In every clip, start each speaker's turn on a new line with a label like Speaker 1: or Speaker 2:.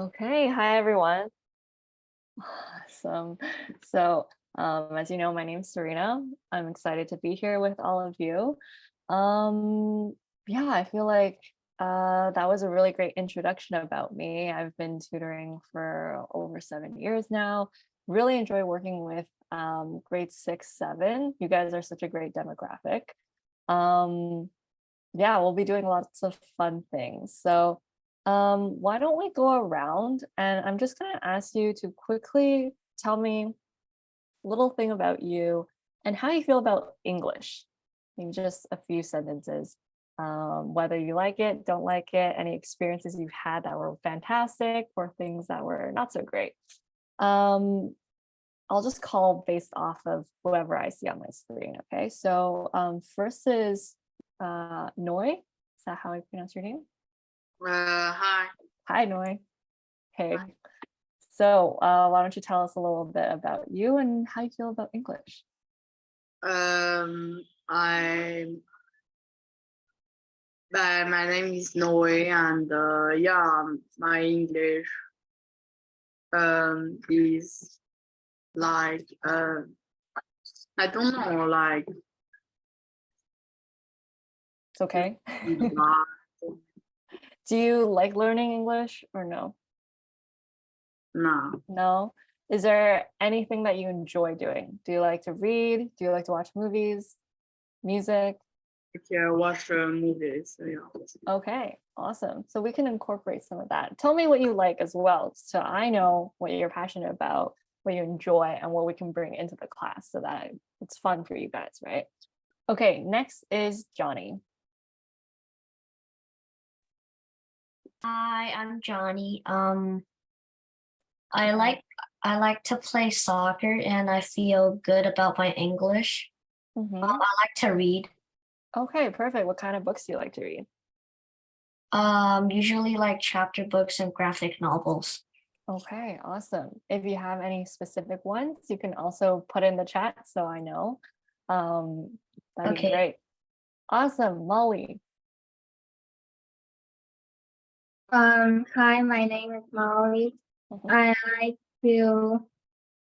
Speaker 1: Okay, hi everyone. Awesome. So, as you know, my name's Serena. I'm excited to be here with all of you. Yeah, I feel like that was a really great introduction about me. I've been tutoring for over 7 years now. Really enjoy working with grade 6, 7. You guys are such a great demographic. Um, yeah, we'll be doing lots of fun things. So, why don't we go around and I'm just going to ask you to quickly tell me a little thing about you and how you feel about English in just a few sentences. Whether you like it, don't like it, any experiences you've had that were fantastic or things that were not so great. I'll just call based off of whoever I see on my screen. Okay, so first is Noi. Is that how I pronounce your name?
Speaker 2: Hi.
Speaker 1: Hi, Noi. Okay. So why don't you tell us a little bit about you and how you feel about English?
Speaker 2: My name is Noe, and my English is like I don't know, like
Speaker 1: It's okay. Do you like learning English or no?
Speaker 2: no.
Speaker 1: No? Is there anything that you enjoy doing? Do you like to read? Do you like to watch movies, music?
Speaker 2: I watch movies. Yeah.
Speaker 1: Okay, awesome. So we can incorporate some of that. Tell me what you like as well, so I know what you're passionate about, what you enjoy, and what we can bring into the class so that it's fun for you guys, right? Okay, next is Johnny.
Speaker 3: Hi, I'm Johnny. I like to play soccer and I feel good about my English. I like to read.
Speaker 1: Okay, perfect. What kind of books do you like to read?
Speaker 3: Usually like chapter books and graphic novels.
Speaker 1: Okay, awesome. If you have any specific ones, you can also put in the chat so I know. That'd be great. Awesome, Molly.
Speaker 4: Hi, my name is Molly. I like to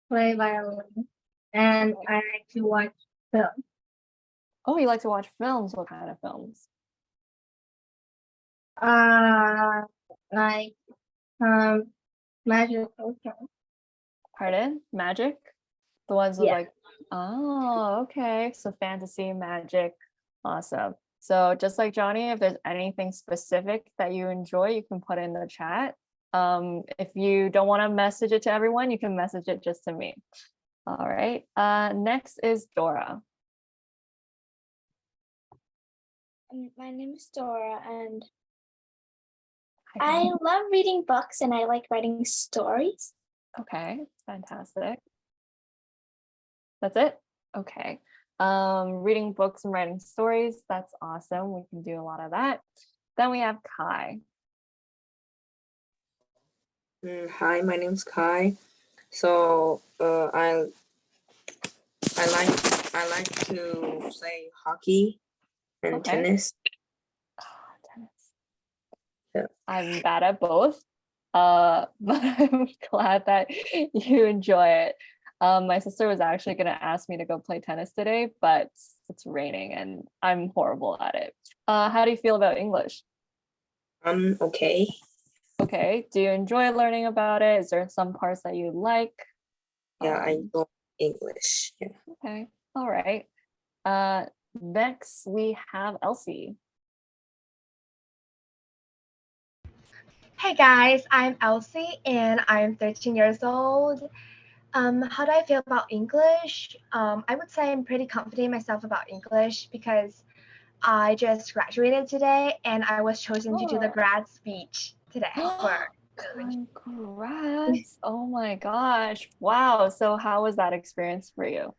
Speaker 4: play violin and I like to watch films.
Speaker 1: Oh, you like to watch films? What kind of films?
Speaker 4: Like magical films.
Speaker 1: Pardon? Magic? The ones with
Speaker 4: Yeah.
Speaker 1: like, oh, okay. So fantasy, magic. Awesome. So just like Johnny, if there's anything specific that you enjoy, you can put in the chat. If you don't want to message it to everyone, you can message it just to me. All right. Next is Dora.
Speaker 5: My name is Dora, and I love reading books and I like writing stories.
Speaker 1: Okay, fantastic. That's it? Okay. Reading books and writing stories, that's awesome. We can do a lot of that. Then we have Kai.
Speaker 6: Hi, my name's Kai. So I like to play hockey and tennis.
Speaker 1: Tennis.
Speaker 6: Yeah.
Speaker 1: I'm bad at both, but I'm glad that you enjoy it. My sister was actually going to ask me to go play tennis today, but it's raining and I'm horrible at it. How do you feel about English?
Speaker 6: Okay.
Speaker 1: Okay. Do you enjoy learning about it? Is there some parts that you like?
Speaker 6: Yeah, I enjoy English. Yeah.
Speaker 1: Okay. All right. Next we have Elsie.
Speaker 7: Hey guys, I'm Elsie and I'm 13 years old. How do I feel about English? I would say I'm pretty confident in myself about English because I just graduated today and I was chosen to do the grad speech today for
Speaker 1: Congrats. Oh my gosh. Wow. So how was that experience for you?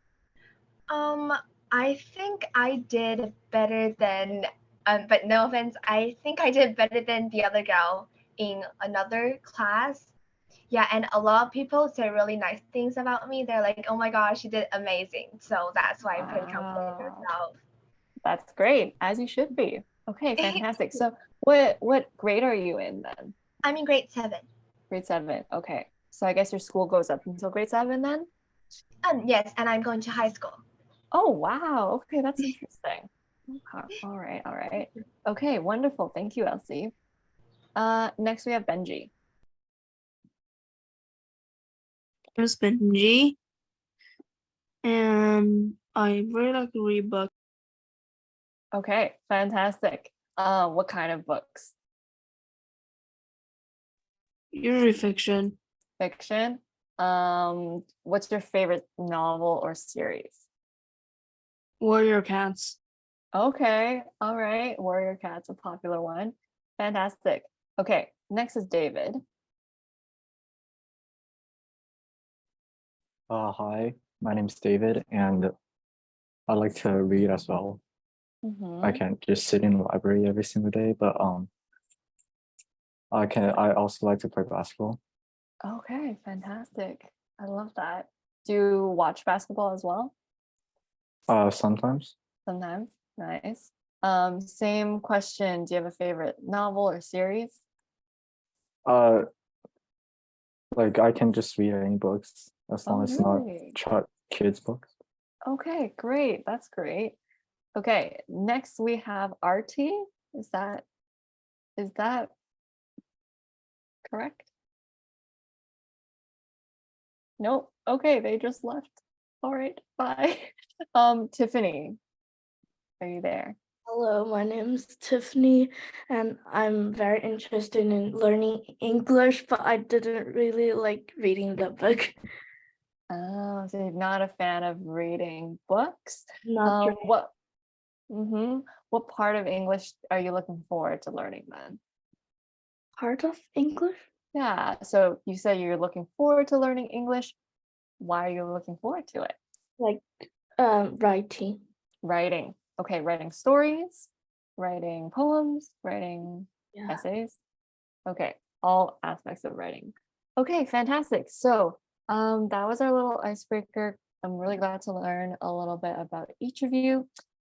Speaker 7: I think I did better than, but no offense, I think I did better than the other girl in another class. Yeah, and a lot of people say really nice things about me. They're like, oh my gosh, you did amazing. So that's why I'm pretty confident in myself.
Speaker 1: That's great, as you should be. Okay, fantastic. So what grade are you in then?
Speaker 7: I'm in grade 7.
Speaker 1: Grade 7. Okay. So I guess your school goes up until grade 7 then?
Speaker 7: Yes, and I'm going to high school.
Speaker 1: Oh, wow. Okay, that's interesting. Okay. All right. All right. Okay, wonderful. Thank you, Elsie. Next we have Benji.
Speaker 8: There's Benji, and I really like to read books.
Speaker 1: Okay, fantastic. What kind of books?
Speaker 8: Usually fiction.
Speaker 1: Fiction. What's your favorite novel or series?
Speaker 8: Warrior Cats.
Speaker 1: Okay, all right. Warrior Cat's a popular one. Fantastic. Okay, next is David.
Speaker 9: Hi, my name's David, and I like to read as well. I can't just sit in the library every single day, but I also like to play basketball.
Speaker 1: Okay, fantastic. I love that. Do you watch basketball as well?
Speaker 9: Sometimes.
Speaker 1: Sometimes. Nice. Same question. Do you have a favorite novel or series?
Speaker 9: Like I can just read any books as long
Speaker 1: Oh,
Speaker 9: as it's
Speaker 1: really?
Speaker 9: not kids books.
Speaker 1: Okay, great. That's great. Okay, next we have RT. Is that correct? Nope. Okay, they just left. All right, bye. Tiffany, are you there?
Speaker 10: Hello, my name is Tiffany, and I'm very interested in learning English, but I didn't really like reading the book.
Speaker 1: Oh, so you're not a fan of reading books?
Speaker 10: Not really.
Speaker 1: What part of English are you looking forward to learning then?
Speaker 10: Part of English?
Speaker 1: Yeah, so you said you're looking forward to learning English. Why are you looking forward to it?
Speaker 10: Like writing.
Speaker 1: Writing. Okay, writing stories, writing poems, writing essays. Okay, all aspects of writing. Okay, fantastic. So that was our little icebreaker. I'm really glad to learn a little bit about each of you.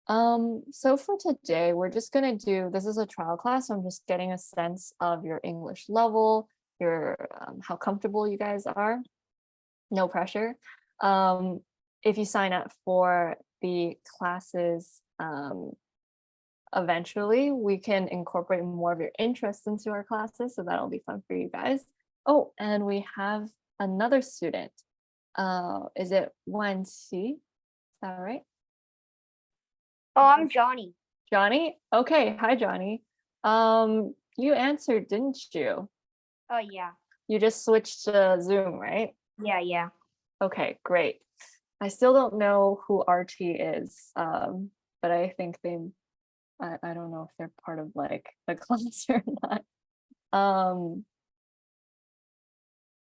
Speaker 1: So for today, we're just gonna do, this is a trial class, so I'm just getting a sense of your English level, your how comfortable you guys are. No pressure. If you sign up for the classes, eventually we can incorporate more of your interests into our classes, so that'll be fun for you guys. Oh, and we have another student. Is it Wenxi? Is that right?
Speaker 11: Oh, I'm Johnny.
Speaker 1: Johnny? Okay, hi Johnny. You answered, didn't you?
Speaker 11: Oh, yeah.
Speaker 1: You just switched to Zoom, right?
Speaker 11: Yeah.
Speaker 1: Okay, great. I still don't know who RT is, but I think I don't know if they're part of like the class or not.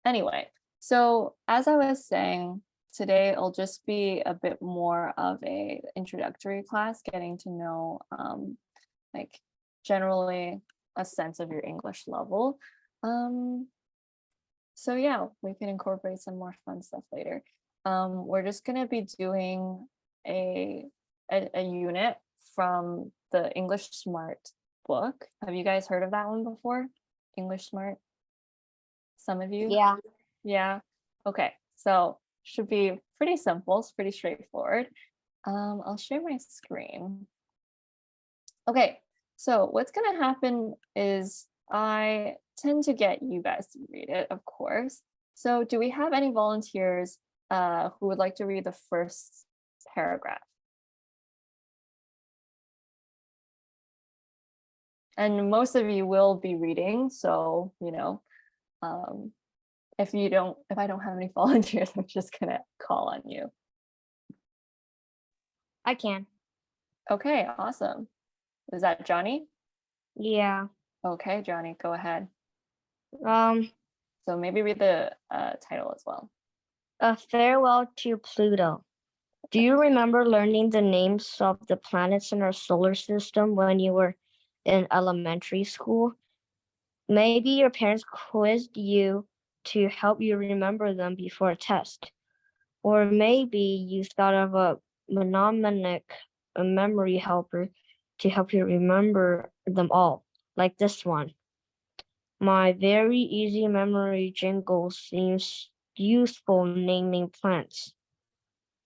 Speaker 1: Anyway, so as I was saying, today it'll just be a bit more of a introductory class, getting to know like generally a sense of your English level. So yeah, we can incorporate some more fun stuff later. We're just gonna be doing a unit from the English Smart book. Have you guys heard of that one before? English Smart? Some of you?
Speaker 11: Yeah.
Speaker 1: Yeah. Okay. So should be pretty simple. It's pretty straightforward. I'll share my screen. Okay. So what's gonna happen is I tend to get you guys to read it, of course. So do we have any volunteers who would like to read the first paragraph? And most of you will be reading, so you know, if I don't have any volunteers, I'm just gonna call on you.
Speaker 11: I can.
Speaker 1: Okay, awesome. Is that Johnny?
Speaker 11: Yeah.
Speaker 1: Okay, Johnny, go ahead.
Speaker 11: So
Speaker 1: maybe read the title as well.
Speaker 11: A Farewell to Pluto. Do you remember learning the names of the planets in our solar system when you were in elementary school? Maybe your parents quizzed you to help you remember them before a test. Or maybe you thought of a mnemonic, a memory helper, to help you remember them all, like this one. My very easy memory jingle seems useful naming plants.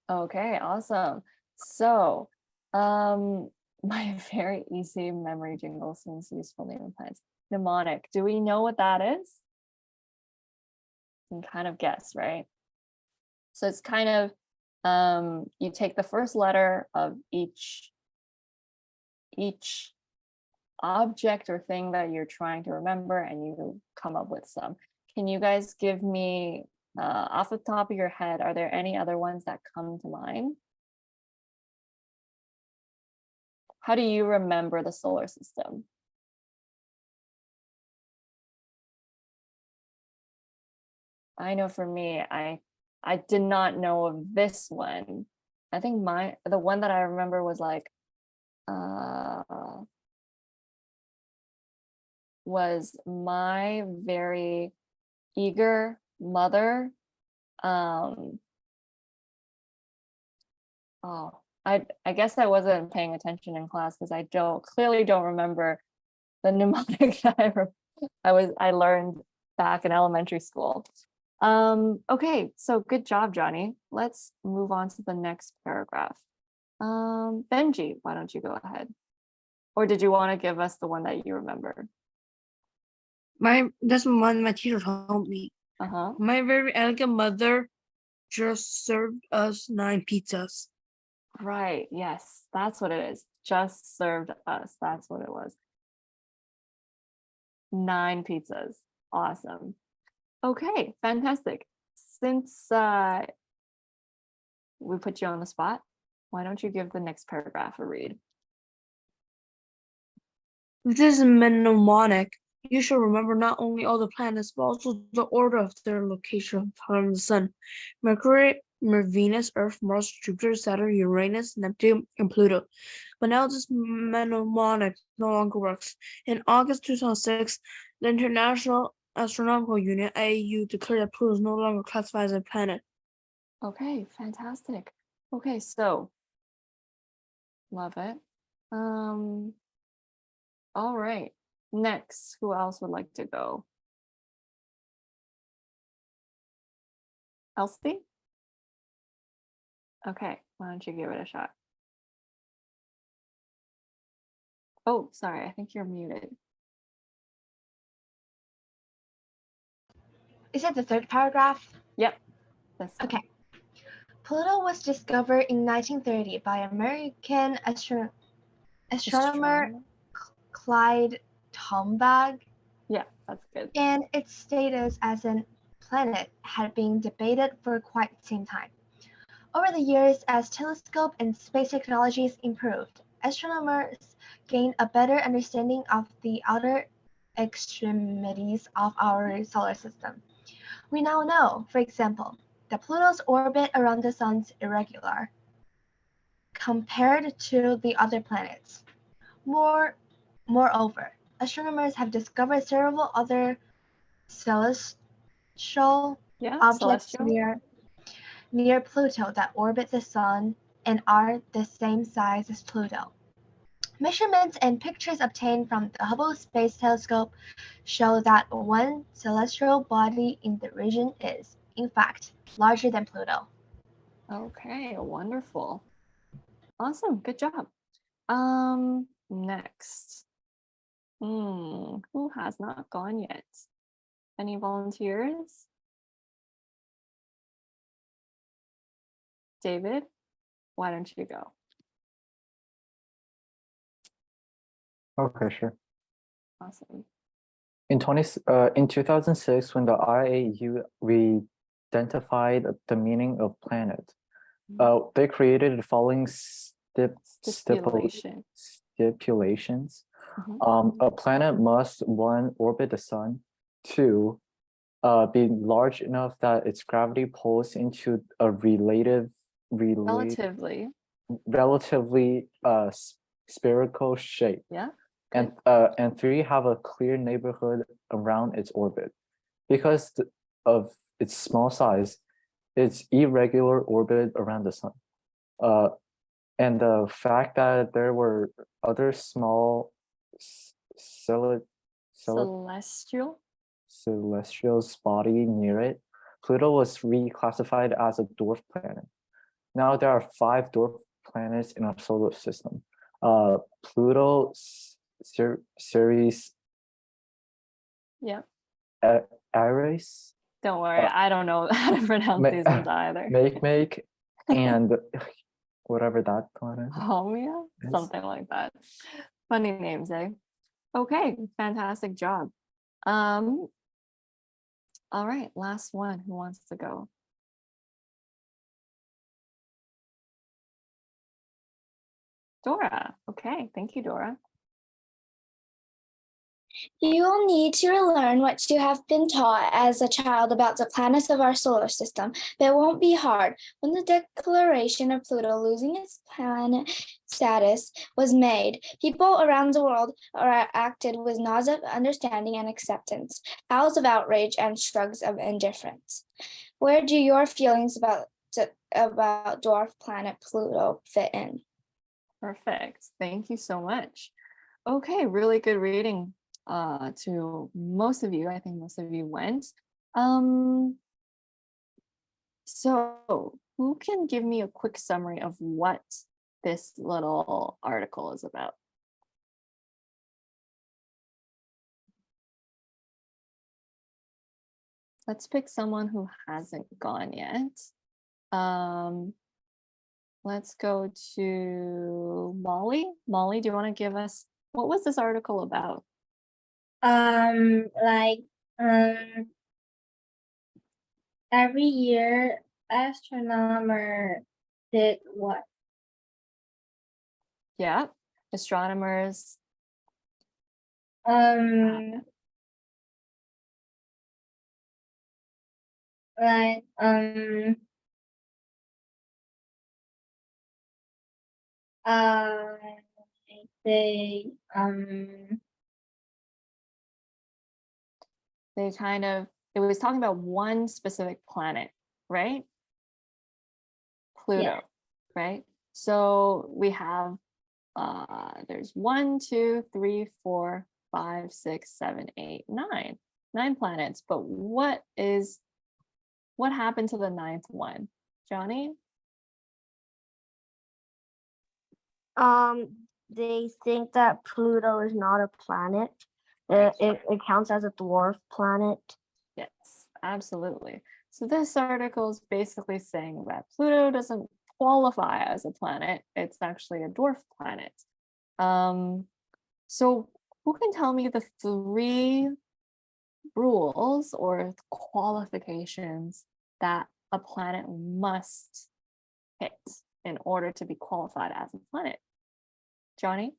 Speaker 1: Okay, awesome. So, my very easy memory jingle seems useful naming plants. Mnemonic. Do we know what that is? You can kind of guess, right? So it's kind of you take the first letter of each object or thing that you're trying to remember, and you come up with some. Can you guys give me off the top of your head, are there any other ones that come to mind? How do you remember the solar system? I know for me, I did not know of this one. I think the one that I remember was like was my very eager mother. I guess I wasn't paying attention in class because I clearly don't remember the mnemonic that I learned back in elementary school. Okay, so good job, Johnny. Let's move on to the next paragraph. Benji, why don't you go ahead? Or did you want to give us the one that you remember?
Speaker 8: That's one my teacher told me. My very elegant mother just served us 9 pizzas.
Speaker 1: Right, yes, that's what it is. Just served us. That's what it was. 9 pizzas. Awesome. Okay, fantastic. Since we put you on the spot, why don't you give the next paragraph a read?
Speaker 8: This is mnemonic. You should remember not only all the planets, but also the order of their location from the sun. Mercury, Venus, Earth, Mars, Jupiter, Saturn, Uranus, Neptune, and Pluto. But now this mnemonic no longer works. In August 2006, the International Astronomical Union, IAU, declared that Pluto is no longer classified as a planet.
Speaker 1: Okay, fantastic. Okay, so love it. All right, next, who else would like to go? Elsie? Okay, why don't you give it a shot? Oh, sorry, I think you're muted.
Speaker 7: Is that the third paragraph?
Speaker 1: Yep.
Speaker 7: Okay. Pluto was discovered in 1930 by American astronomer Clyde Tombaugh.
Speaker 1: Yeah, that's good.
Speaker 7: And its status as a planet had been debated for quite some time. Over the years, as telescope and space technologies improved, astronomers gained a better understanding of the outer extremities of our solar system. We now know, for example, that Pluto's orbit around the sun is irregular compared to the other planets. Moreover, astronomers have discovered several other celestial objects near Pluto that orbit the sun and are the same size as Pluto. Measurements and pictures obtained from the Hubble Space Telescope show that one celestial body in the region is, in fact, larger than Pluto.
Speaker 1: Okay, wonderful. Awesome, good job. Next. Who has not gone yet? Any volunteers? David, why don't you go?
Speaker 9: Okay, sure.
Speaker 1: Awesome.
Speaker 9: In 2006, when the IAU identified the meaning of planet, they created the following stipulations. A planet must, 1, orbit the sun, 2, be large enough that its gravity pulls into a relatively spherical shape.
Speaker 1: Yeah.
Speaker 9: And 3, have a clear neighborhood around its orbit. Because of its small size, its irregular orbit around the sun. And the fact that there were other small celestial celestial body near it, Pluto was reclassified as a dwarf planet. Now there are 5 dwarf planets in our solar system. Pluto, Ceres,
Speaker 1: Yeah.
Speaker 9: Aries,
Speaker 1: Don't worry, I don't know how to pronounce these ones either.
Speaker 9: Make, and whatever that planet
Speaker 1: Homia?
Speaker 9: is.
Speaker 1: Something like that. Funny names, eh? Okay, fantastic job. All right, last one. Who wants to go? Dora. Okay, thank you, Dora.
Speaker 5: You will need to learn what you have been taught as a child about the planets of our solar system, but it won't be hard. When the declaration of Pluto losing its planet status was made, people around the world acted with nods of understanding and acceptance, howls of outrage, and shrugs of indifference. Where do your feelings about dwarf planet Pluto fit in?
Speaker 1: Perfect. Thank you so much. Okay, really good reading to most of you. I think most of you went. So who can give me a quick summary of what this little article is about? Let's pick someone who hasn't gone yet. Let's go to Molly. Molly, do you want to give us, what was this article about?
Speaker 4: Every year astronomer did what?
Speaker 1: Yeah, astronomers. They kind of, it was talking about one specific planet, right? Pluto,
Speaker 4: Yeah.
Speaker 1: right? So we have, there's 1, 2, 3, 4, 5, 6, 7, 8, 9. 9 planets, but what happened to the 9th one? Johnny?
Speaker 11: They think that Pluto is not a planet. It counts as a dwarf planet.
Speaker 1: Yes, absolutely. So this article is basically saying that Pluto doesn't qualify as a planet. It's actually a dwarf planet. So who can tell me the 3 rules or qualifications that a planet must hit in order to be qualified as a planet? Johnny?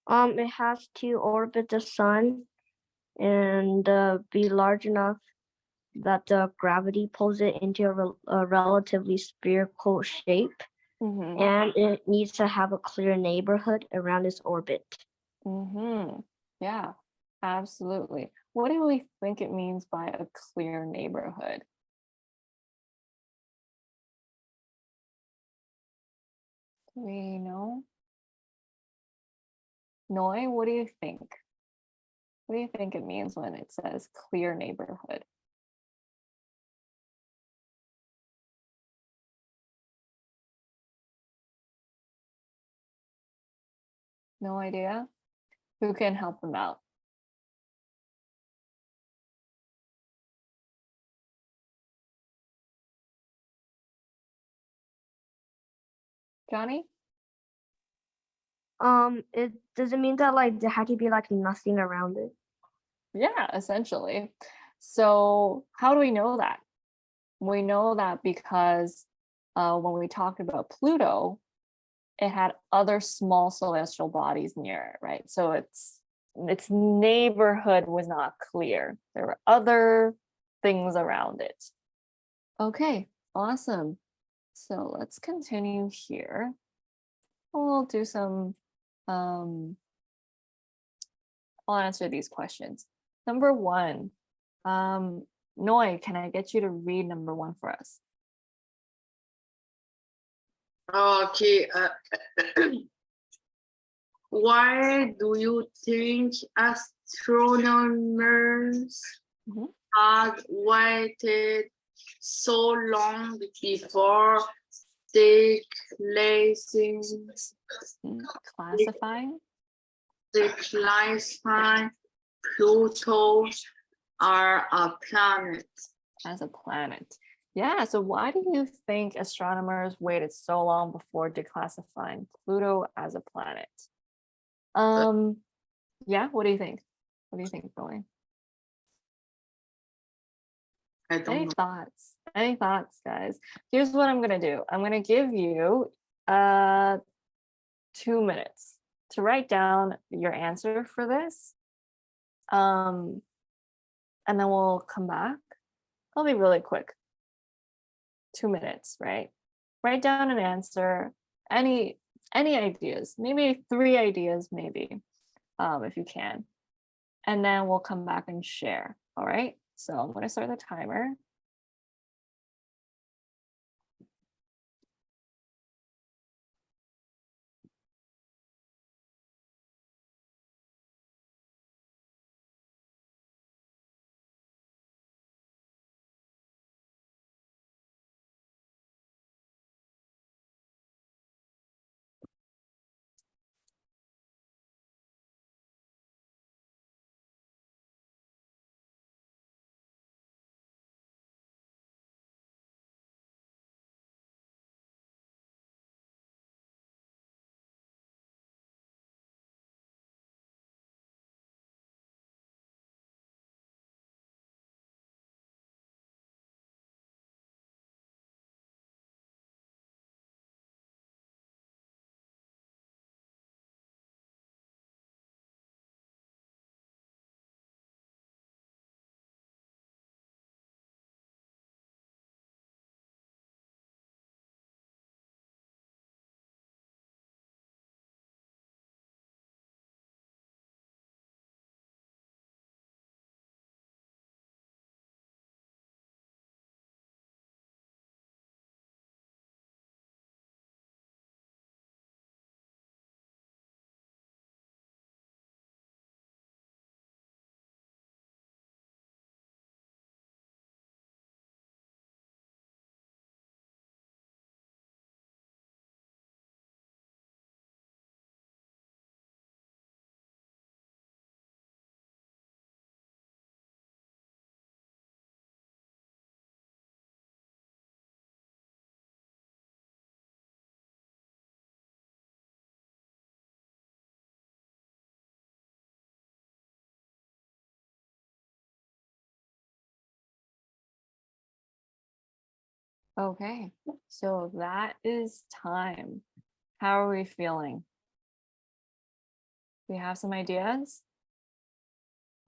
Speaker 11: It has to orbit the sun and be large enough that the gravity pulls it into a relatively spherical shape. And it needs to have a clear neighborhood around its orbit.
Speaker 1: Yeah, absolutely. What do we think it means by a clear neighborhood? Do we know? Noi, what do you think? What do you think it means when it says clear neighborhood? No idea? Who can help them out? Johnny?
Speaker 11: It doesn't mean that like there had to be like nothing around it.
Speaker 1: Yeah, essentially. So how do we know that? We know that because when we talked about Pluto, it had other small celestial bodies near it, right? So its neighborhood was not clear. There were other things around it. Okay, awesome. So let's continue here. We'll do some, I'll answer these questions. Number 1, Noi, can I get you to read number 1 for us?
Speaker 2: Okay. why do you think astronomers had waited so long before
Speaker 1: classifying
Speaker 2: Pluto are a planet?
Speaker 1: as a planet? Yeah, so why do you think astronomers waited so long before declassifying Pluto as a planet? Yeah, what do you think? What do you think, Billy?
Speaker 2: I don't
Speaker 1: Any
Speaker 2: know.
Speaker 1: thoughts? Any thoughts, guys? Here's what I'm gonna do. I'm gonna give you 2 minutes to write down your answer for this. And then we'll come back. I'll be really quick. 2 minutes, right? Write down an answer. Any ideas? Maybe 3 ideas, maybe, if you can. And then we'll come back and share. All right. So I'm going to start the timer. Okay, so that is time. How are we feeling? We have some ideas?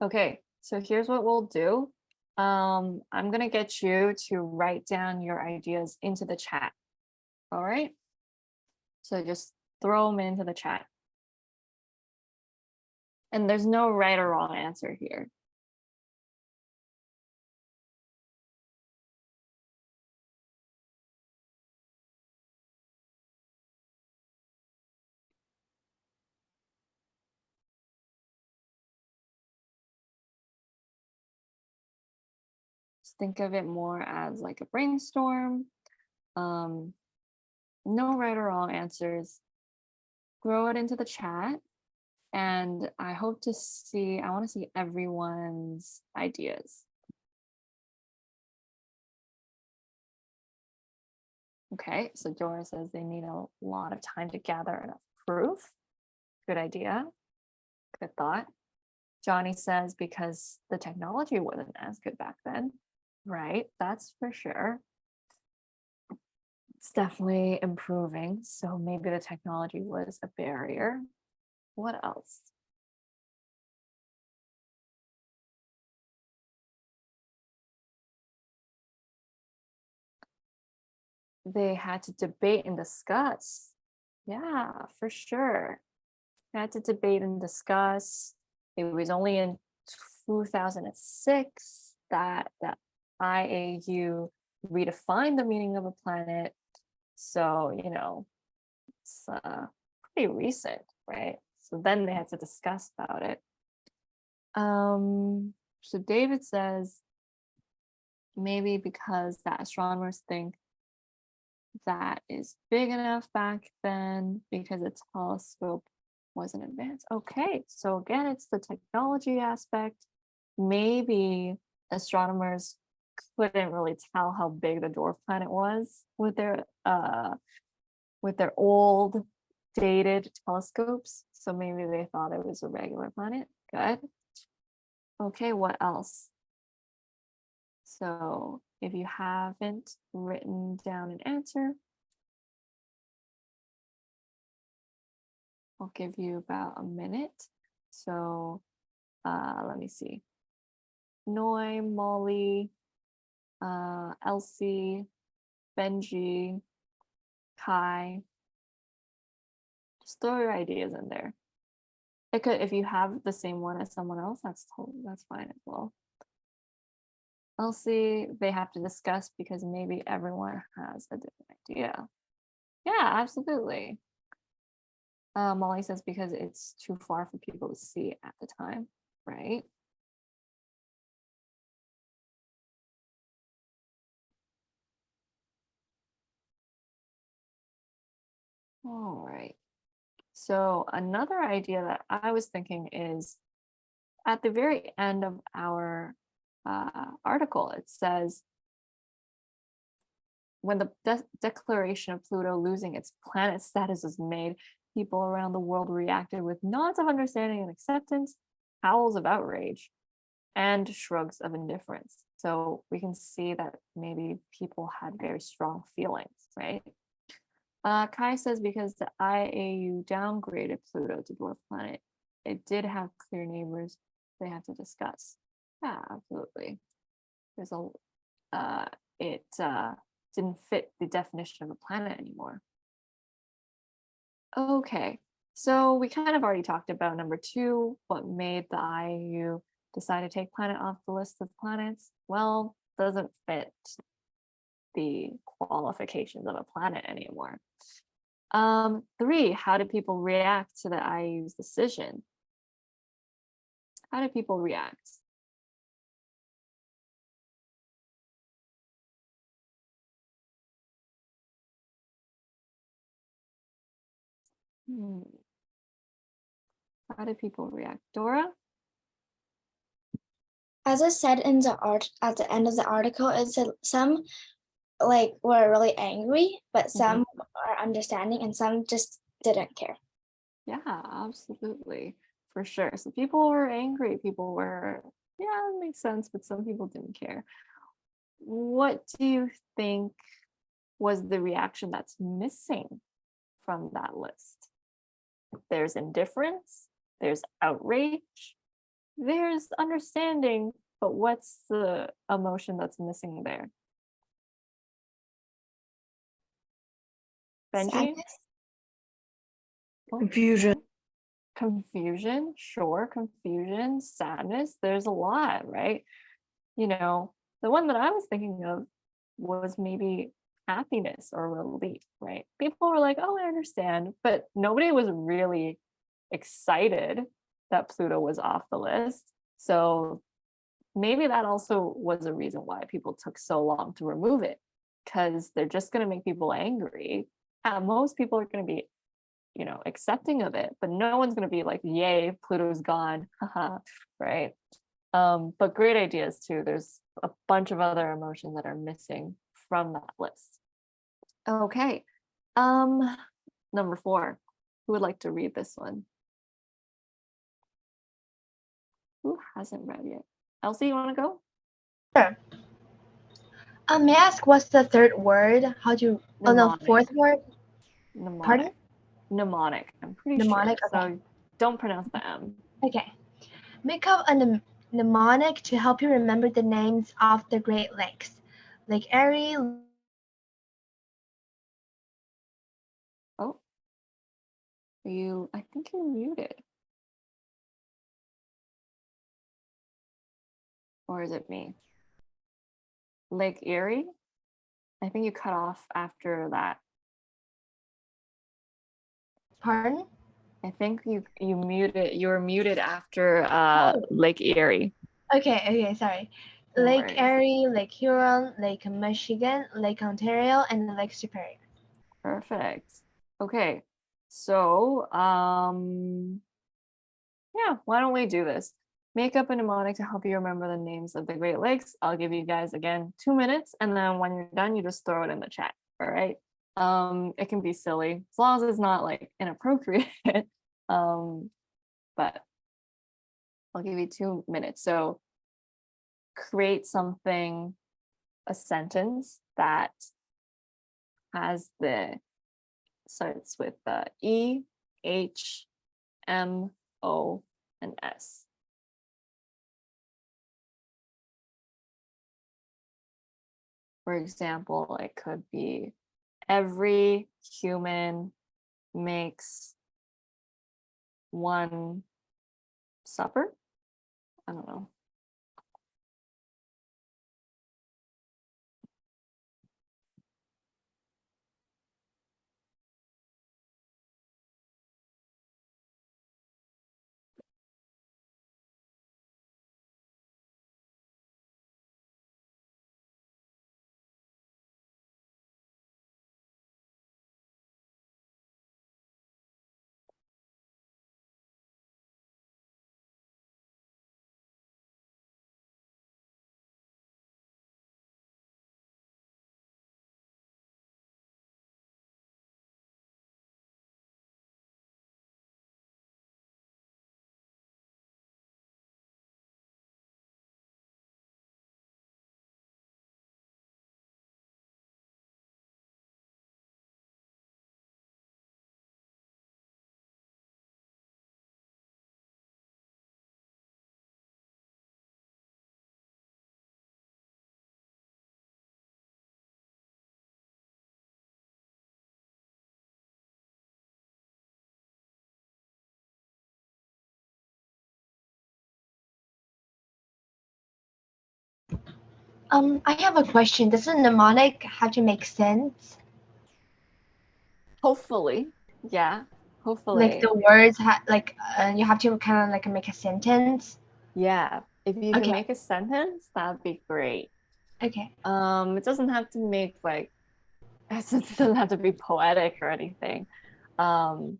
Speaker 1: Okay, so here's what we'll do. I'm gonna get you to write down your ideas into the chat. All right? So just throw them into the chat. And there's no right or wrong answer here. Think of it more as like a brainstorm. No right or wrong answers. Throw it into the chat. And I want to see everyone's ideas. Okay, so Dora says they need a lot of time to gather enough proof. Good idea. Good thought. Johnny says because the technology wasn't as good back then. Right, that's for sure. It's definitely improving. So maybe the technology was a barrier. What else? They had to debate and discuss. Yeah, for sure. They had to debate and discuss. It was only in 2006 that the IAU redefined the meaning of a planet. So, it's pretty recent, right? So then they had to discuss about it. So David says maybe because the astronomers think that is big enough back then because a telescope wasn't advanced. Okay, so again, it's the technology aspect. Maybe astronomers couldn't really tell how big the dwarf planet was with their old dated telescopes. So maybe they thought it was a regular planet. Good. Okay, what else? So if you haven't written down an answer, I'll give you about a minute. So let me see. Noi, Molly, Elsie, Benji, Kai. Just throw your ideas in there. It could, if you have the same one as someone else, that's fine as well. Elsie, they have to discuss because maybe everyone has a different idea. Yeah, absolutely. Molly says because it's too far for people to see at the time, right? All right. So another idea that I was thinking is at the very end of our article, it says, when the declaration of Pluto losing its planet status was made, people around the world reacted with nods of understanding and acceptance, howls of outrage, and shrugs of indifference. So we can see that maybe people had very strong feelings, right? Kai says because the IAU downgraded Pluto to dwarf planet, it did have clear neighbors they had to discuss. Yeah, absolutely. There's it didn't fit the definition of a planet anymore. Okay, so we kind of already talked about number 2, what made the IAU decide to take planet off the list of planets. Well, doesn't fit the qualifications of a planet anymore. 3, how did people react to the IAU's decision? How did people react? How did people react? Dora?
Speaker 5: As I said in the at the end of the article, it said some were really angry, but some are understanding and some just didn't care.
Speaker 1: Yeah, absolutely. For sure. So people were angry. People were, yeah, it makes sense, but some people didn't care. What do you think was the reaction that's missing from that list? There's indifference, there's outrage, there's understanding, but what's the emotion that's missing there? Benji?
Speaker 5: Sadness?
Speaker 8: Confusion.
Speaker 1: Confusion, sure. Confusion, sadness, there's a lot, right? You know, the one that I was thinking of was maybe happiness or relief, right? People were like, oh, I understand, but nobody was really excited that Pluto was off the list. So maybe that also was a reason why people took so long to remove it, because they're just going to make people angry. Most people are going to be, you know, accepting of it, but no one's going to be like, yay, Pluto's gone, haha, right? But great ideas too. There's a bunch of other emotions that are missing from that list. Okay, number 4, who would like to read this one? Who hasn't read yet? Elsie, you want to go?
Speaker 7: Sure. May I ask what's the third word? How do you, oh no, fourth word?
Speaker 1: Mnemonic.
Speaker 7: Pardon?
Speaker 1: Mnemonic, I'm pretty
Speaker 7: Mnemonic,
Speaker 1: sure.
Speaker 7: okay.
Speaker 1: So don't pronounce the M.
Speaker 7: Okay. Make up a mnemonic to help you remember the names of the Great Lakes. Lake Erie.
Speaker 1: Oh, I think you're muted. Or is it me? Lake Erie? I think you cut off after that.
Speaker 7: Pardon?
Speaker 1: I think you were muted after Lake Erie.
Speaker 7: Okay, sorry.
Speaker 1: No
Speaker 7: Lake
Speaker 1: worries.
Speaker 7: Erie, Lake Huron, Lake Michigan, Lake Ontario, and Lake Superior.
Speaker 1: Perfect. Okay. So, yeah, why don't we do this? Make up a mnemonic to help you remember the names of the Great Lakes. I'll give you guys again 2 minutes, and then when you're done, you just throw it in the chat. All right. It can be silly as long as it's not like inappropriate. But I'll give you 2 minutes. So create something, a sentence that has starts with E, H, M, O, and S. For example, it could be every human makes one supper. I don't know.
Speaker 7: I have a question. Does a mnemonic have to make sense?
Speaker 1: Hopefully, yeah. Hopefully.
Speaker 7: Like the words you have to kind of like make a sentence.
Speaker 1: Yeah. If you can
Speaker 7: Okay.
Speaker 1: make a sentence, that'd be great.
Speaker 7: Okay.
Speaker 1: It doesn't have to make like it doesn't have to be poetic or anything. So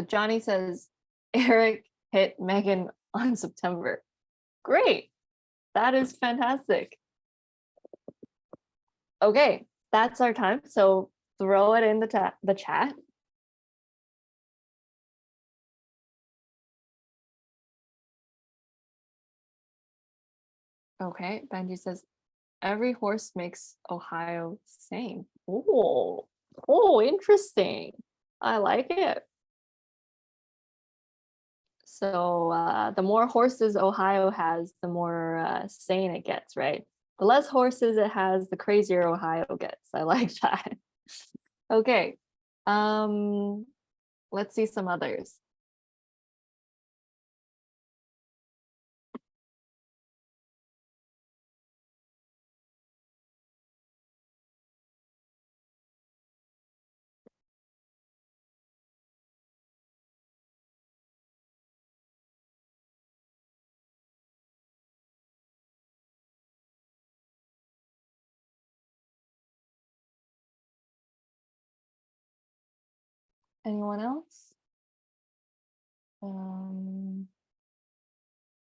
Speaker 1: Johnny says Eric hit Megan on September. Great. That is fantastic. Okay, that's our time. So throw it in the chat. Okay, Benji says every horse makes Ohio sing. Oh, interesting. I like it. So the more horses Ohio has, the more sane it gets, right? The less horses it has, the crazier Ohio gets. I like that. Okay. Let's see some others. Anyone else?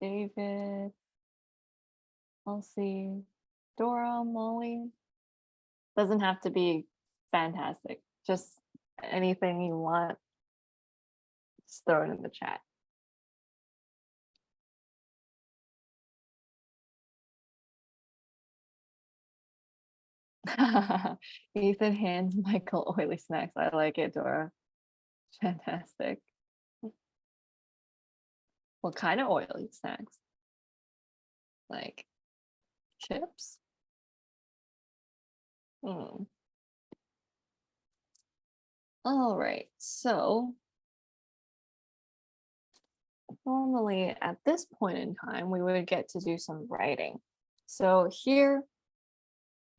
Speaker 1: David, Elsie, Dora, Molly. Doesn't have to be fantastic. Just anything you want. Just throw it in the chat. Ethan hands Michael oily snacks. I like it, Dora. Fantastic. What kind of oily snacks? Like chips? All right, so normally at this point in time, we would get to do some writing. So here,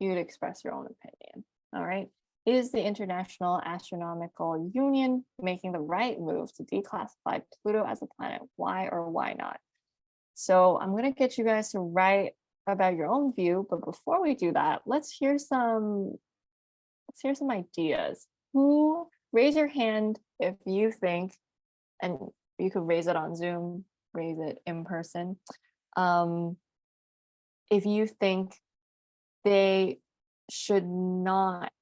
Speaker 1: you'd express your own opinion, all right? Is the International Astronomical Union making the right move to declassify Pluto as a planet? Why or why not? So I'm going to get you guys to write about your own view, but before we do that, let's hear some ideas. Who, raise your hand if you think, and you could raise it on Zoom, raise it in person. If you think they should not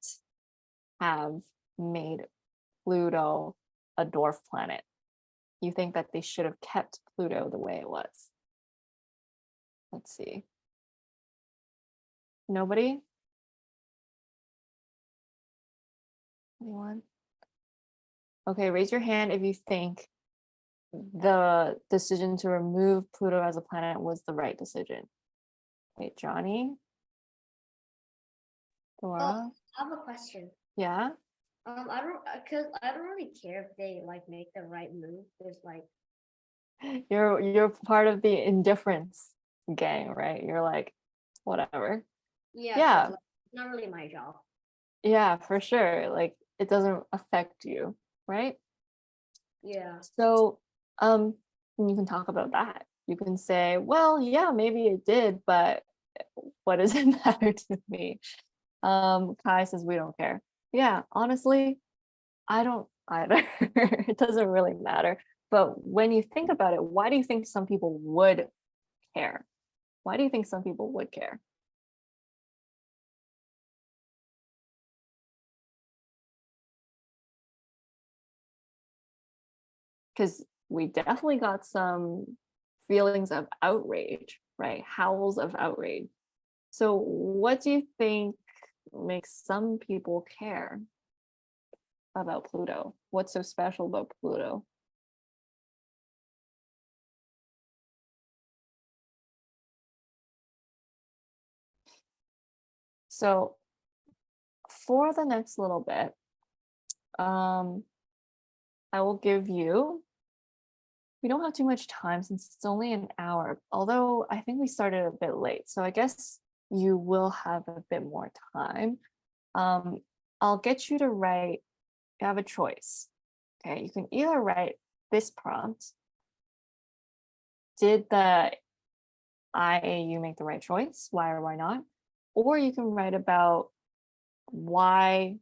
Speaker 1: have made Pluto a dwarf planet. You think that they should have kept Pluto the way it was. Let's see. Nobody? Anyone? Okay, raise your hand if you think the decision to remove Pluto as a planet was the right decision. Okay, Johnny? Dora?
Speaker 3: I have a question.
Speaker 1: Yeah?
Speaker 3: I don't really care if they like make the right move. There's like
Speaker 1: You're part of the indifference gang, right? You're like, whatever. Yeah.
Speaker 3: It's not really my job.
Speaker 1: Yeah, for sure. Like it doesn't affect you, right?
Speaker 3: Yeah.
Speaker 1: So you can talk about that. You can say, well, yeah, maybe it did, but what does it matter to me? Kai says we don't care. Yeah, honestly, I don't either. It doesn't really matter. But when you think about it, why do you think some people would care? Why do you think some people would care? Because we definitely got some feelings of outrage, right? Howls of outrage. So what do you think makes some people care about Pluto? What's so special about Pluto? So for the next little bit, I will give you, we don't have too much time since it's only an hour, although I think we started a bit late. So I guess you will have a bit more time. I'll get you to write, you have a choice. Okay, you can either write this prompt. Did the IAU make the right choice? Why or why not? Or you can write about why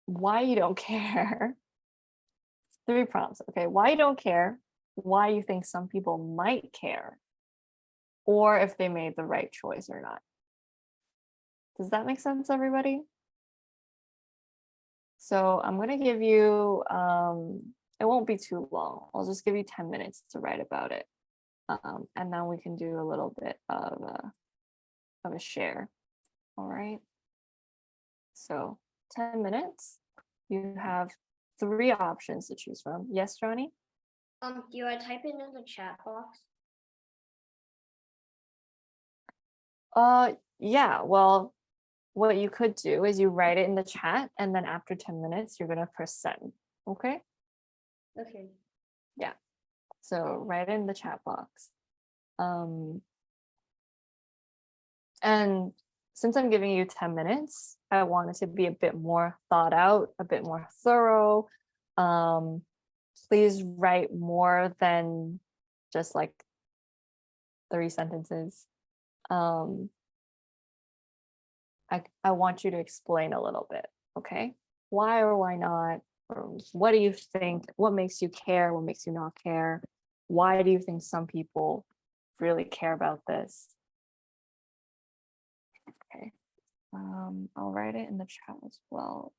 Speaker 1: you don't care. 3 prompts. Okay, why you don't care, why you think some people might care, or if they made the right choice or not. Does that make sense, everybody? So I'm going to give you, it won't be too long. I'll just give you 10 minutes to write about it. And then we can do a little bit of a share. All right. So 10 minutes. You have 3 options to choose from. Yes, Johnny?
Speaker 3: Do I type it in the chat box?
Speaker 1: Yeah, well, what you could do is you write it in the chat, and then after 10 minutes, you're gonna press send, okay?
Speaker 3: Okay.
Speaker 1: Yeah, so write it in the chat box. And since I'm giving you 10 minutes, I want it to be a bit more thought out, a bit more thorough. Please write more than just like 3 sentences. I want you to explain a little bit, okay? Why or why not? Or what do you think? What makes you care? What makes you not care? Why do you think some people really care about this? Okay, I'll write it in the chat as well.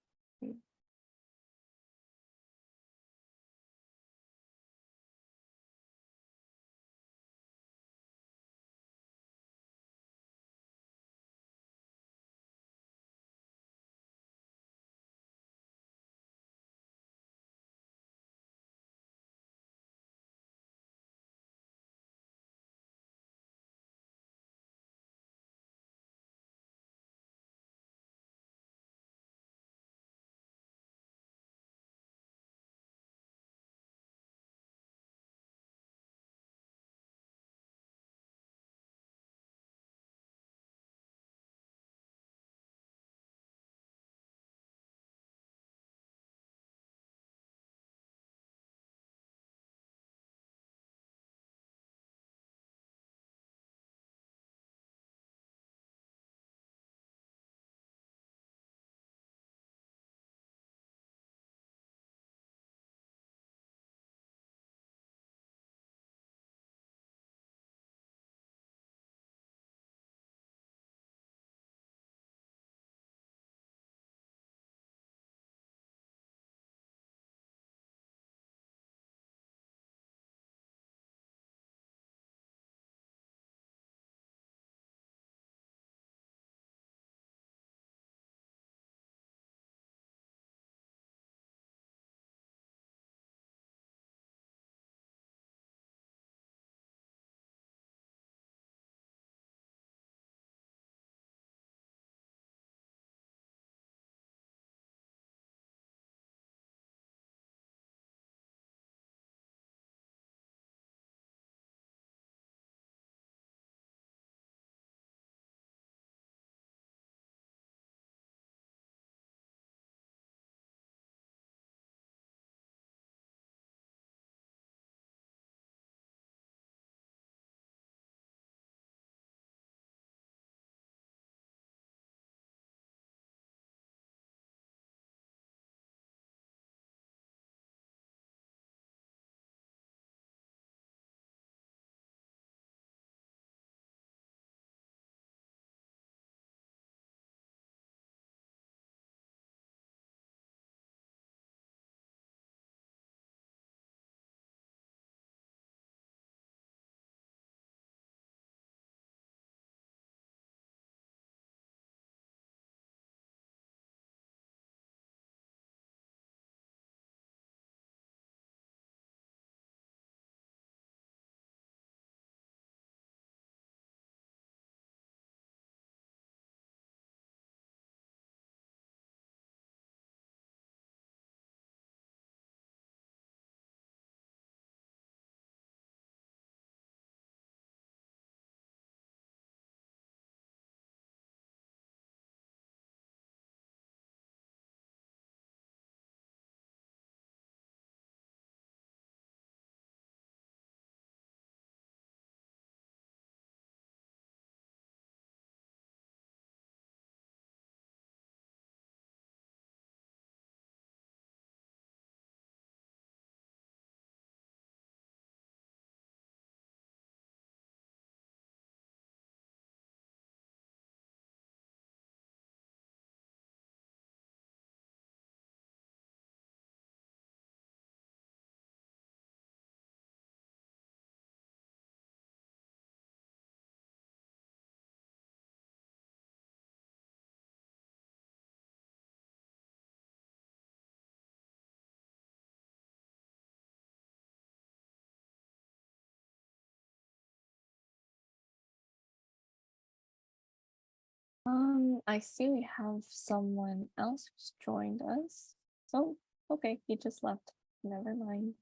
Speaker 1: I see we have someone else who's joined us. So, okay, he just left. Never mind.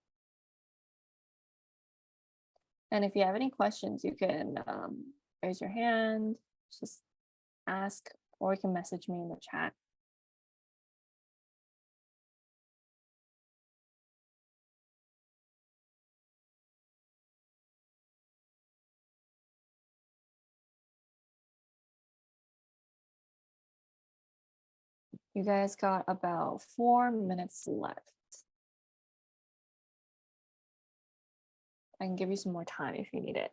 Speaker 1: And if you have any questions, you can raise your hand, just ask, or you can message me in the chat. You guys got about 4 minutes left. I can give you some more time if you need it.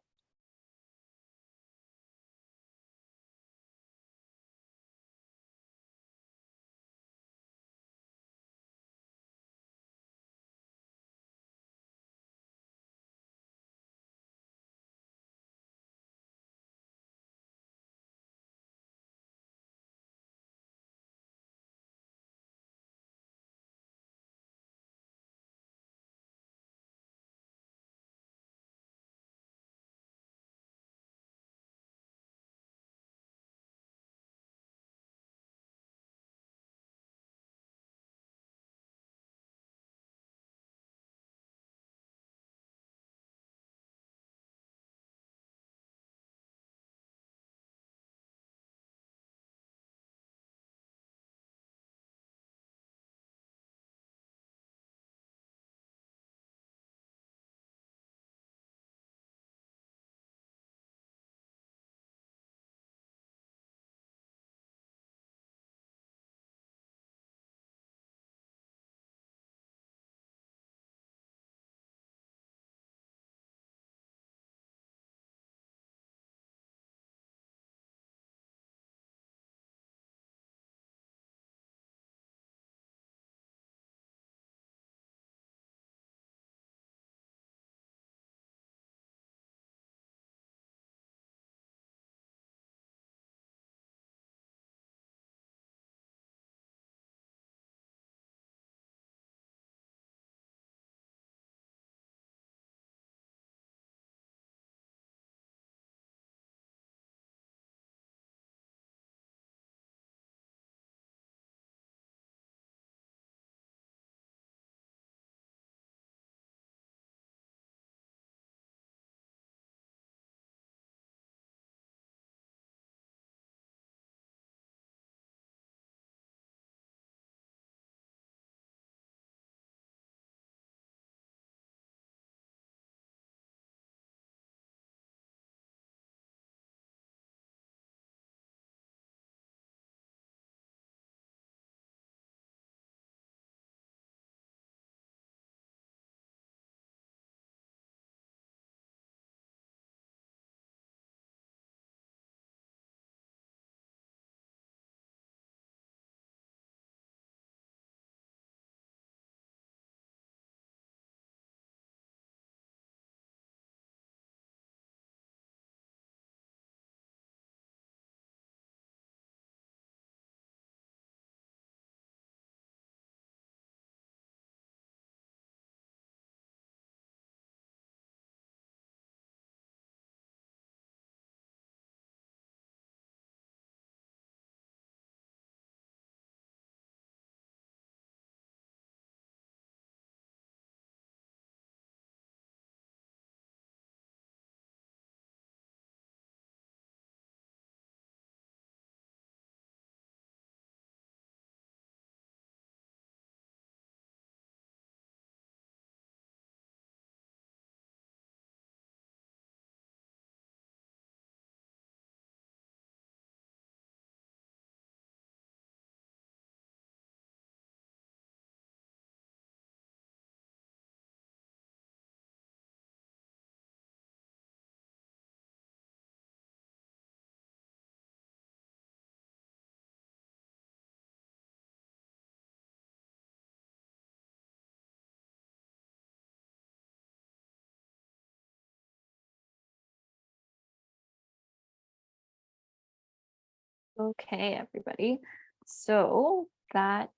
Speaker 1: Okay, everybody. So that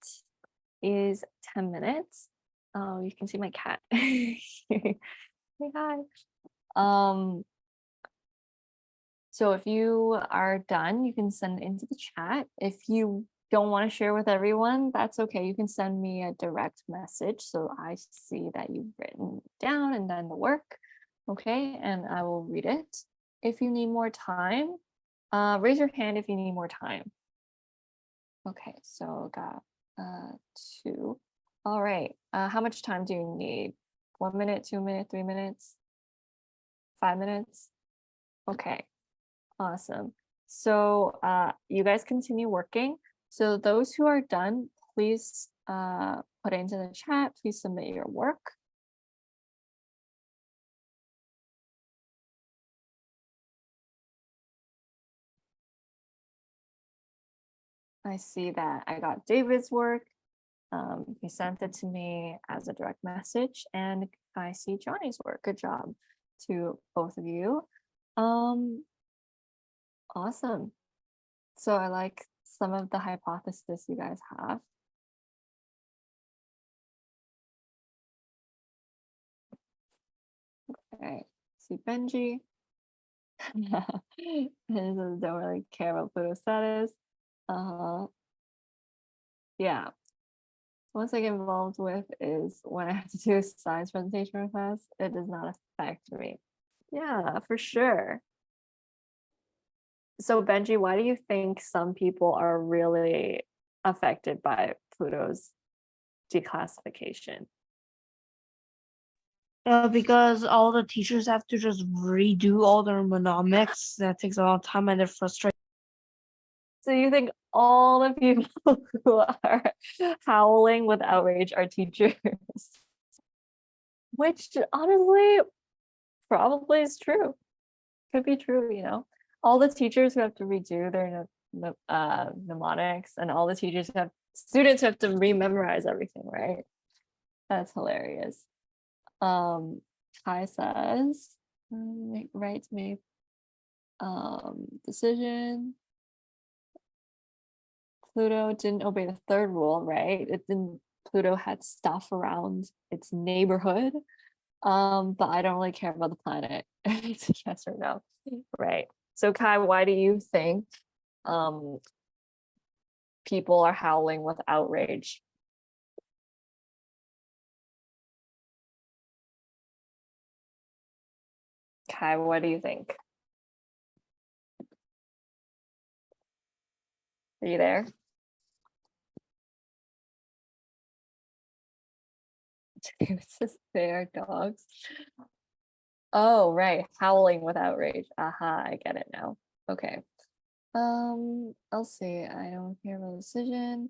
Speaker 1: is 10 minutes. Oh, you can see my cat. Say hi. So if you are done, you can send it into the chat. If you don't want to share with everyone, that's okay. You can send me a direct message so I see that you've written down and done the work. Okay, and I will read it. If you need more time, raise your hand if you need more time. Okay, so got 2. All right, how much time do you need? 1 minute, 2 minutes, 3 minutes, 5 minutes? Okay, awesome. So you guys continue working. So those who are done, please put it into the chat. Please submit your work. I see that I got David's work. He sent it to me as a direct message, and I see Johnny's work. Good job to both of you. Awesome. So I like some of the hypotheses you guys have. Okay, see Benji. He says, don't really care about Pluto status. Yeah. Once I get involved with is when I have to do a science presentation or class, it does not affect me. Yeah, for sure. So Benji, why do you think some people are really affected by Pluto's declassification?
Speaker 8: Because all the teachers have to just redo all their mnemonics. That takes a long time and they're frustrated.
Speaker 1: So you think all the people who are howling with outrage are teachers? Which honestly probably is true. Could be true, you know. All the teachers who have to redo their mnemonics, and all the teachers who have students who have to rememorize everything, right? That's hilarious. Kai says, right, make decision. Pluto didn't obey the third rule, right? It didn't. Pluto had stuff around its neighborhood, but I don't really care about the planet. It's a yes or no, right? So Kai, why do you think people are howling with outrage? Kai, what do you think? Are you there? It's just their dogs. Oh, right. Howling with outrage. Aha, I get it now. Okay. I'll see. I don't care about the decision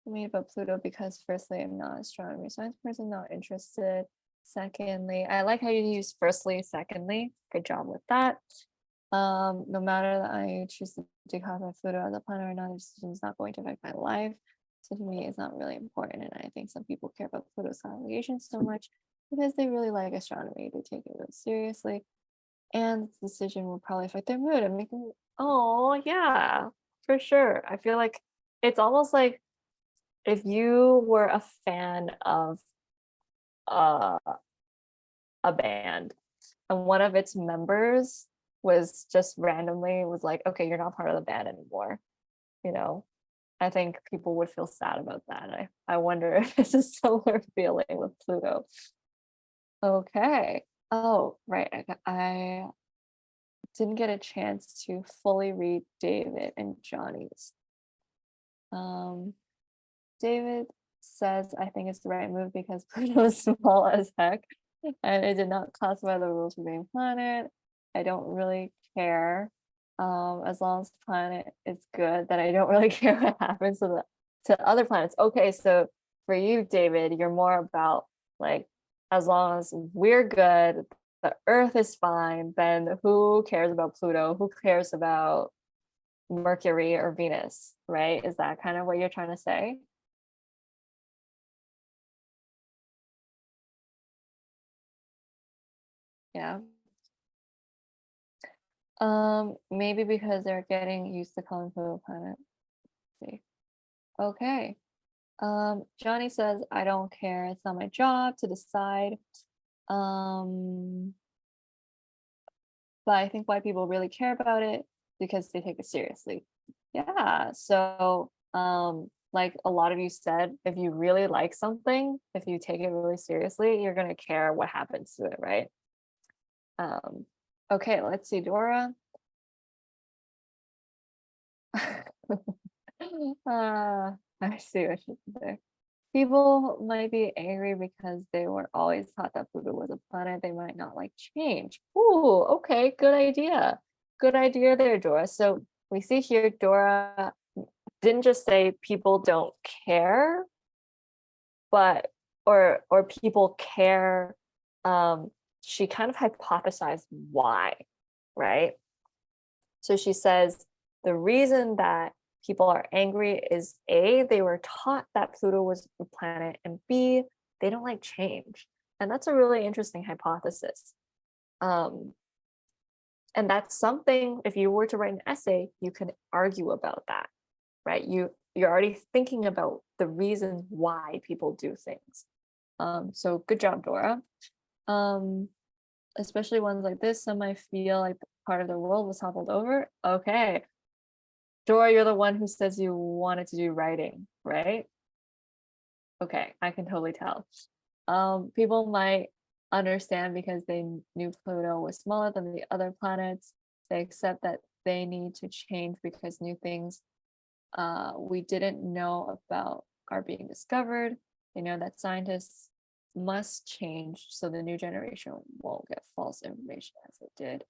Speaker 1: made about Pluto because firstly, I'm not an astronomy science person, not interested. Secondly, I like how you use firstly, secondly. Good job with that. No matter that I choose to declassify Pluto as a planet or not, the decision is not going to affect my life. So to me, it's not really important. And I think some people care about Pluto's allegations so much because they really like astronomy. They take it really seriously. And the decision will probably affect their mood and make them, oh, yeah, for sure. I feel like it's almost like if you were a fan of a band and one of its members was just randomly was like, okay, you're not part of the band anymore, you know, I think people would feel sad about that. I wonder if it's a similar feeling with Pluto. Okay. Oh, right. I didn't get a chance to fully read David and Johnny's. David says, I think it's the right move because Pluto is small as heck and it did not classify the rules for being planet. I don't really care. As long as the planet is good, then I don't really care what happens to other planets. Okay, so for you, David, you're more about like, as long as we're good, the Earth is fine, then who cares about Pluto? Who cares about Mercury or Venus, right? Is that kind of what you're trying to say? Yeah. Maybe because they're getting used to calling Pluto a planet. Let's see. Okay. Johnny says, I don't care. It's not my job to decide. but I think why people really care about it because they take it seriously. Yeah, so like a lot of you said, if you really like something, if you take it really seriously, you're gonna care what happens to it, right? Okay, let's see, Dora. I see what she did there. People might be angry because they were always taught that Pluto was a planet. They might not like change. Ooh, okay, good idea. Good idea there, Dora. So we see here Dora didn't just say people don't care, but or people care. She kind of hypothesized why, right? So she says the reason that people are angry is A, they were taught that Pluto was a planet, and B, they don't like change. And that's a really interesting hypothesis. And that's something, if you were to write an essay, you can argue about that, right? You're already thinking about the reasons why people do things. So good job, Dora. Especially ones like this, some might feel like part of their world was toppled over. Okay. Dora, you're the one who says you wanted to do writing, right? Okay, I can totally tell. People might understand because they knew Pluto was smaller than the other planets. They accept that they need to change because new things we didn't know about are being discovered. They know that scientists must change so the new generation won't get false information as it did.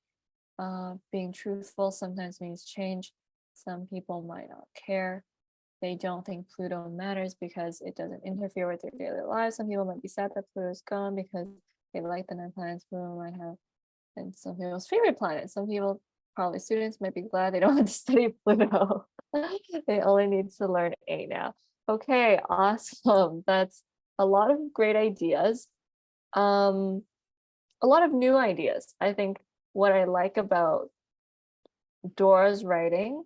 Speaker 1: Being truthful sometimes means change. Some people might not care. They don't think Pluto matters because it doesn't interfere with their daily lives. Some people might be sad that Pluto's gone because they like the 9 planets Pluto might have, and some people's favorite planet. Some people, probably students, might be glad they don't have to study Pluto. They only need to learn A now. Okay, awesome. That's a lot of great ideas. A lot of new ideas. I think what I like about Dora's writing,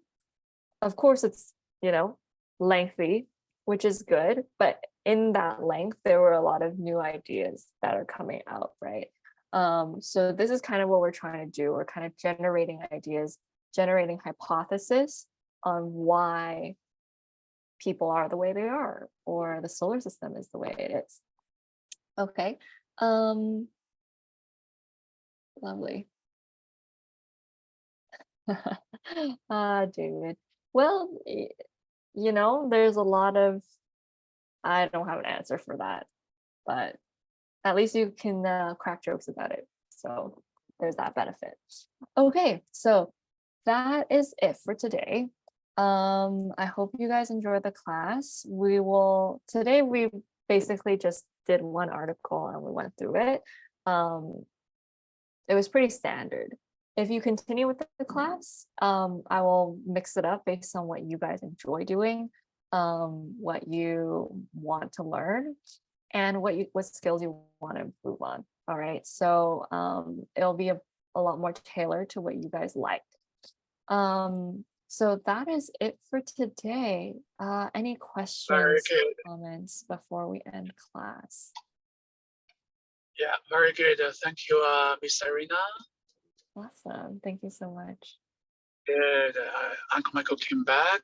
Speaker 1: of course, it's, lengthy, which is good, but in that length, there were a lot of new ideas that are coming out, right? So this is kind of what we're trying to do. We're kind of generating ideas, generating hypothesis on why people are the way they are, or the solar system is the way it is. Okay. Lovely. David. Well, there's a lot of, I don't have an answer for that, but at least you can crack jokes about it. So there's that benefit. Okay, so that is it for today. I hope you guys enjoyed the class. Today we basically just did one article and we went through it. It was pretty standard. If you continue with the class, I will mix it up based on what you guys enjoy doing, what you want to learn, and what skills you want to improve on. All right, so it'll be a lot more tailored to what you guys like. So that is it for today. Any questions, comments before we end class?
Speaker 12: Yeah, very good. Thank you, Miss Serena.
Speaker 1: Awesome. Thank you so much.
Speaker 12: Good. Uncle Michael came back.